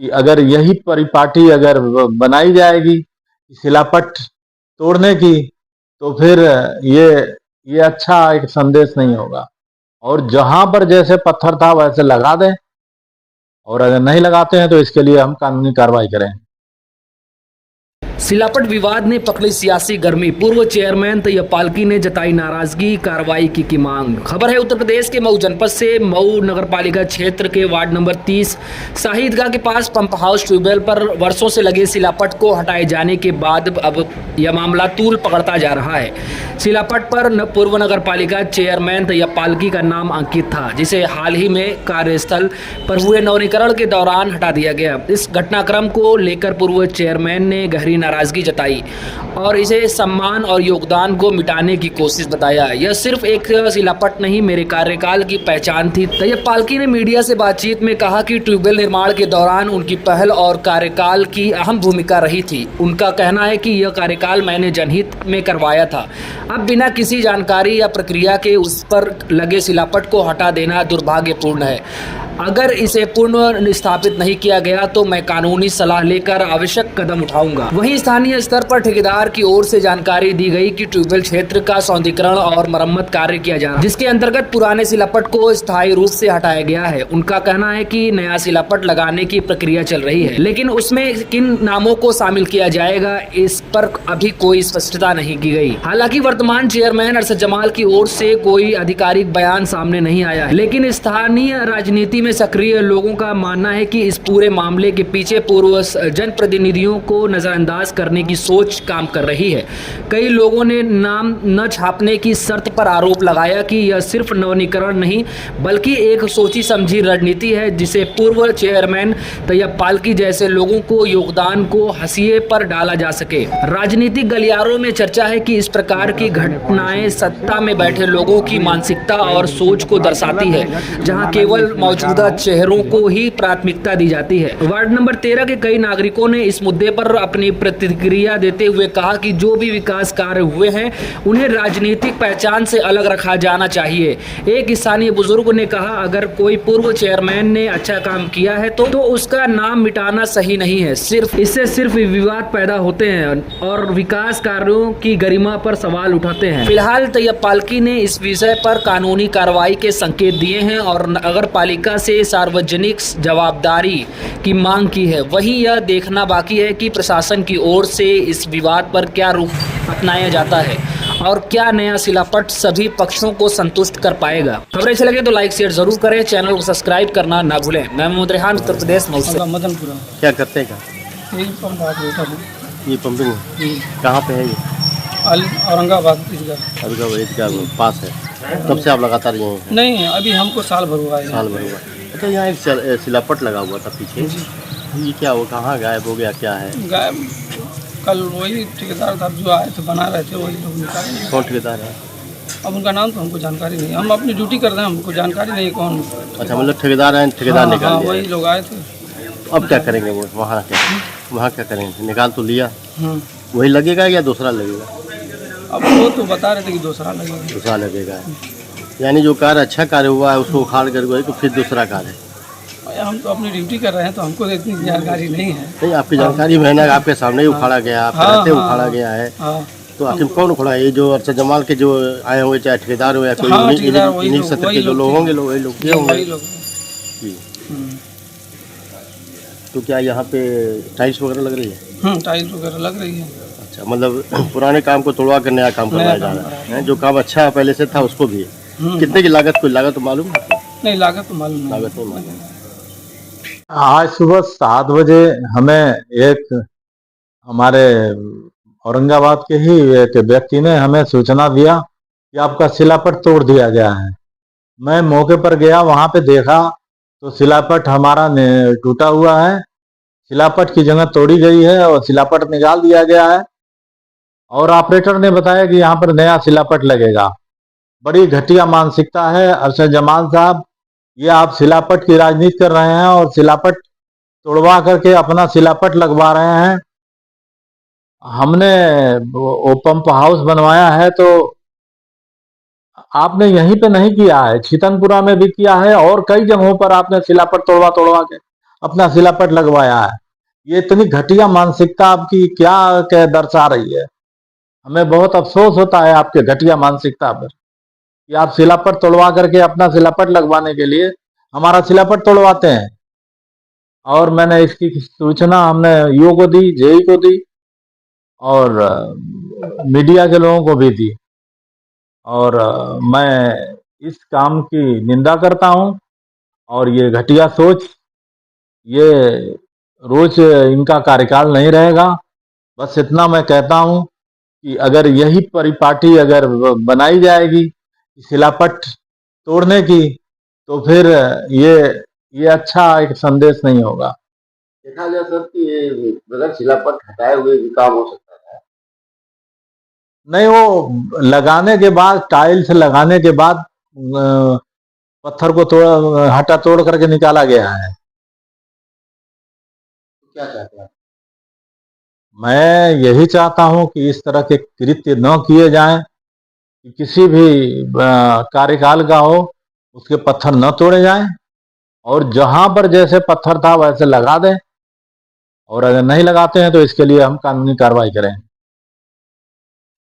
कि अगर यही परिपाटी अगर बनाई जाएगी शिलापट तोड़ने की, तो फिर ये ये अच्छा एक संदेश नहीं होगा। और जहां पर जैसे पत्थर था वैसे लगा दें, और अगर नहीं लगाते हैं तो इसके लिए हम कानूनी कार्रवाई करें। सिलापट विवाद ने पकड़ी सियासी गर्मी। पूर्व चेयरमैन तैयब पालकी ने जताई नाराजगी, कार्रवाई की मांग। खबर है उत्तर प्रदेश के मऊ जनपद से। मऊ नगरपालिका क्षेत्र के वार्ड नंबर 30 शाहीदगाह के पास पंप हाउस ट्यूबवेल पर वर्षों से लगे सिलापट को हटाए जाने के बाद अब यह मामला तूल पकड़ता जा रहा है। सिलापट पर पूर्व नगरपालिका चेयरमैन तैयब पालकी का नाम अंकित था, जिसे हाल ही में कार्यस्थल पर हुए नवीनीकरण के दौरान हटा दिया गया। इस घटनाक्रम को लेकर पूर्व चेयरमैन ने गहरी नाराजगी जताई और इसे सम्मान और योगदान को मिटाने की कोशिश बताया। यह सिर्फ एक सिलापट नहीं, मेरे कार्यकाल की पहचान थी। तैयब पालकी ने मीडिया से बातचीत में कहा कि ट्यूबवेल निर्माण के दौरान उनकी पहल और कार्यकाल की अहम भूमिका रही थी। उनका कहना है कि यह कार्यकाल मैंने जनहित में करवाया था। अब बिना किसी जानकारी या प्रक्रिया के उस पर लगे सिलापट को हटा देना दुर्भाग्यपूर्ण है। अगर इसे पुनः स्थापित नहीं किया गया तो मैं कानूनी सलाह लेकर आवश्यक कदम उठाऊंगा। वहीं स्थानीय स्तर पर ठेकेदार की ओर से जानकारी दी गई कि ट्यूबवेल क्षेत्र का सौंदर्यीकरण और मरम्मत कार्य किया जा रहा है, जिसके अंतर्गत पुराने सिलापट को स्थायी रूप से हटाया गया है। उनका कहना है कि नया सिलापट लगाने की प्रक्रिया चल रही है, लेकिन उसमें किन नामों को शामिल किया जाएगा इस पर अभी कोई स्पष्टता नहीं की गई। हालांकि वर्तमान चेयरमैन अरशद जमाल की ओर से कोई आधिकारिक बयान सामने नहीं आया है, लेकिन स्थानीय राजनीति में सक्रिय लोगों का मानना है कि इस पूरे मामले के पीछे पूर्व जनप्रतिनिधियों को नजरअंदाज करने की सोच काम कर रही है। कई लोगों ने नाम न छापने की शर्त पर आरोप लगाया कि यह सिर्फ नवीनीकरण नहीं बल्कि एक सोची समझी रणनीति है, जिसे पूर्व चेयरमैन तैयब पालकी जैसे लोगों को योगदान को हंसिए पर डाला जा सके। राजनीतिक गलियारों में चर्चा है कि इस प्रकार की घटनाएं सत्ता में बैठे लोगों की मानसिकता और सोच को दर्शाती है, जहां केवल मौजूदा चेहरों को ही प्राथमिकता दी जाती है। वार्ड नंबर 13 के कई नागरिकों ने इस मुद्दे पर अपनी प्रतिक्रिया देते हुए कहा कि जो भी विकास कार्य हुए हैं उन्हें राजनीतिक पहचान से अलग रखा जाना चाहिए। एक स्थानीय बुजुर्ग ने कहा, अगर कोई पूर्व चेयरमैन ने अच्छा काम किया है तो उसका नाम मिटाना सही नहीं है। इससे सिर्फ विवाद पैदा होते हैं और विकास कार्यों की गरिमा पर सवाल उठाते हैं। फिलहाल तैयब पालकी ने इस विषय पर कानूनी कार्रवाई के संकेत दिए हैं और नगर पालिका से सार्वजनिक जवाबदारी की मांग की है। वहीं यह देखना बाकी है कि प्रशासन की ओर से इस विवाद पर क्या रुख अपनाया जाता है और क्या नया सिलापट सभी पक्षों को संतुष्ट कर पाएगा। खबरें अच्छी लगे तो लाइक शेयर जरूर करें, चैनल को सब्सक्राइब करना ना भूलें। मैं मोहम्मद रेहान, उत्तर प्रदेश मऊ से। मदनपुरा। क्या करते हैं? यही पंप हाउस होता है। ये पंपिंग कहाँ पे है? ये औरंगाबाद इसका पास है। कब से आप लगातार यहीं हैं? नहीं, अभी हमको साल भर हुआ है। साल भर हुआ। अच्छा, यहाँ एक सिलापट लगा हुआ था पीछे, ये क्या वो कहाँ गायब हो गया, क्या है? गायब कल वही ठेकेदार था जो आए थे, बना रहे थे, वही लोग निकाले। कौन ठेकेदार है? अब उनका नाम तो हमको जानकारी नहीं, हम अपनी ड्यूटी कर रहे हैं, हमको जानकारी नहीं कौन। अच्छा, मतलब ठेकेदार हैं, ठेकेदार निकाल दिया। वही लोग आए थे। अब क्या करेंगे वो? वहाँ क्या करेंगे? निकाल तो लिया, वही लगेगा या दूसरा लगेगा? अब वो तो बता रहे थे कि दूसरा लगेगा। दूसरा लगेगा, यानी जो कार्य अच्छा कार्य हुआ है उसको उखाड़ कर गए तो फिर दूसरा कार्य है। हम तो अपनी ड्यूटी कर रहे हैं तो हमको इतनी जानकारी नहीं है। नहीं, आपकी जानकारी में ना, आपके सामने ही उखाड़ा गया, आप रहते उखाड़ा गया है। तो आखिर कौन उखड़ा है? ये जो अरशद जमाल के जो आए हुए, चाहे ठेकेदार हो या कोई इन्हीं सत्र के जो लोग होंगे, वही लोग ये होंगे। तो क्या यहाँ पे टाइल्स वगैरह लग रही है? टाइल्स वगैरह लग रही है। अच्छा, मतलब पुराने काम को तोड़वा कर नया काम करवाया जा रहा है। जो काम अच्छा पहले से था उसको भी। कितने की लागत? कोई लागत तो मालूम नहीं? लागत तो मालूम नहीं। लागत नहीं मालूम। आज सुबह 7 बजे हमें एक हमारे औरंगाबाद के ही एक व्यक्ति ने हमें सूचना दिया कि आपका सिलापट तोड़ दिया गया है। मैं मौके पर गया, वहां पे देखा तो सिलापट हमारा टूटा हुआ है, सिलापट की जगह तोड़ी गई है और सिलापट निकाल दिया गया है। और ऑपरेटर ने बताया कि यहाँ पर नया सिलापट लगेगा। बड़ी घटिया मानसिकता है अरशद जमाल साहब, ये आप सिलापट की राजनीति कर रहे हैं और सिलापट तोड़वा करके अपना सिलापट लगवा रहे हैं। हमने वो पंप हाउस बनवाया है तो आपने यहीं पे नहीं किया है, छितनपुरा में भी किया है और कई जगहों पर आपने सिलापट तोड़वा के अपना सिलापट लगवाया है। ये इतनी घटिया मानसिकता आपकी क्या क्या दर्शा रही है। हमें बहुत अफसोस होता है आपके घटिया मानसिकता पर कि आप सिलापट तोड़वा करके अपना सिलापट लगवाने के लिए हमारा सिलापट तोड़वाते हैं। और मैंने इसकी सूचना हमने ईओ को दी, जेई को दी और मीडिया के लोगों को भी दी। और मैं इस काम की निंदा करता हूं और ये घटिया सोच, ये रोज इनका कार्यकाल नहीं रहेगा। बस इतना मैं कहता हूं कि अगर यही परिपाटी अगर बनाई जाएगी शिलापट तोड़ने की, तो फिर ये अच्छा एक संदेश नहीं होगा। देखा जाए सर कि ये बगैर शिलापट हटाए हुए भी काम हो सकता है। नहीं, वो लगाने के बाद, टाइल्स लगाने के बाद पत्थर को हटा तोड़ करके निकाला गया है। तो क्या चाहते हैं आप? मैं यही चाहता हूं कि इस तरह के कृत्य न किए जाएं कि किसी भी कार्यकाल का हो उसके पत्थर न तोड़े जाएं और जहां पर जैसे पत्थर था वैसे लगा दें, और अगर नहीं लगाते हैं तो इसके लिए हम कानूनी कार्रवाई करें।